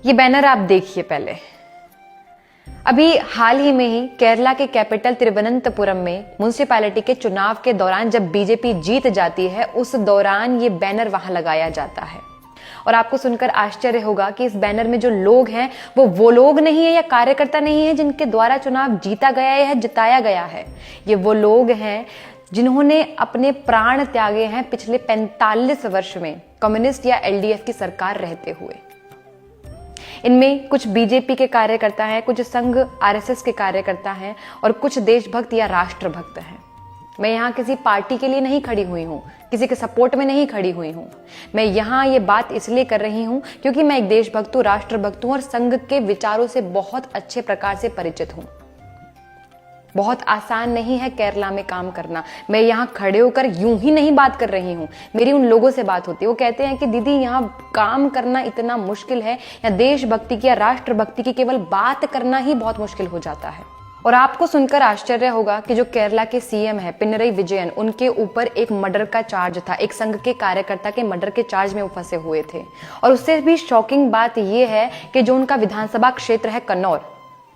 ये बैनर आप देखिए पहले। अभी हाल ही में ही केरला के कैपिटल तिरुवनंतपुरम में म्युनिसिपैलिटी के चुनाव के दौरान जब बीजेपी जीत जाती है, उस दौरान ये बैनर वहां लगाया जाता है। और आपको सुनकर आश्चर्य होगा कि इस बैनर में जो लोग हैं वो लोग नहीं है या कार्यकर्ता नहीं है जिनके द्वारा चुनाव जीता गया है या जिताया गया है। ये वो लोग हैं जिन्होंने अपने प्राण त्यागे हैं पिछले 45 वर्ष में कम्युनिस्ट या एलडीएफ की सरकार रहते हुए। इनमें कुछ बीजेपी के कार्यकर्ता हैं, कुछ संघ आरएसएस के कार्यकर्ता हैं और कुछ देशभक्त या राष्ट्रभक्त हैं। मैं यहाँ किसी पार्टी के लिए नहीं खड़ी हुई हूँ, किसी के सपोर्ट में नहीं खड़ी हुई हूँ। मैं यहाँ ये बात इसलिए कर रही हूँ क्योंकि मैं एक देशभक्त हूँ, राष्ट्रभक्त हूँ और संघ के विचारों से बहुत अच्छे प्रकार से परिचित हूँ। बहुत आसान नहीं है केरला में काम करना। मैं यहाँ खड़े होकर यूं ही नहीं बात कर रही हूँ, मेरी उन लोगों से बात होती है। वो कहते हैं कि दीदी यहाँ काम करना इतना मुश्किल है, या देशभक्ति की या राष्ट्रभक्ति की केवल बात करना ही बहुत मुश्किल हो जाता है। और आपको सुनकर आश्चर्य होगा कि जो केरला के सीएम है पिनरई विजयन, उनके ऊपर एक मर्डर का चार्ज था, एक संघ के कार्यकर्ता के मर्डर के चार्ज में वो फंसे हुए थे। और उससे भी शॉकिंग बात यह है कि जो उनका विधानसभा क्षेत्र है कन्नौर,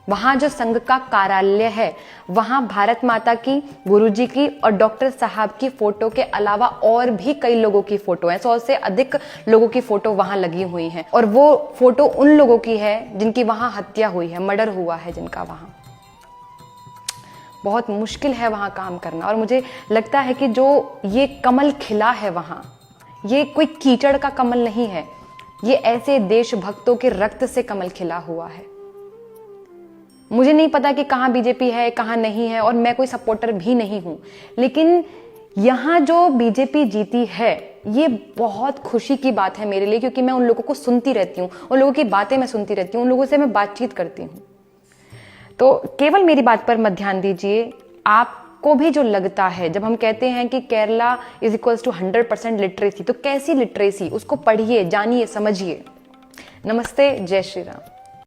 वहां जो संघ का कार्यालय है, वहां भारत माता की, गुरुजी की और डॉक्टर साहब की फोटो के अलावा और भी कई लोगों की फोटो है। 100 से अधिक लोगों की फोटो वहां लगी हुई है। और वो फोटो उन लोगों की है जिनकी वहां हत्या हुई है, मर्डर हुआ है जिनका वहां। बहुत मुश्किल है वहां काम करना। और मुझे लगता है कि जो ये कमल खिला है वहां, ये कोई कीचड़ का कमल नहीं है, ये ऐसे देशभक्तों के रक्त से कमल खिला हुआ है। मुझे नहीं पता कि कहां बीजेपी है कहां नहीं है, और मैं कोई सपोर्टर भी नहीं हूं, लेकिन यहां जो बीजेपी जीती है ये बहुत खुशी की बात है मेरे लिए, क्योंकि मैं उन लोगों को सुनती रहती हूं, उन लोगों की बातें मैं सुनती रहती हूं, उन लोगों से मैं बातचीत करती हूं। तो केवल मेरी बात पर मत ध्यान दीजिए। आपको भी जो लगता है, जब हम कहते हैं कि Kerala is equals to 100% literacy, तो कैसी लिटरेसी, उसको पढ़िए, जानिए, समझिए। नमस्ते, जय श्री राम।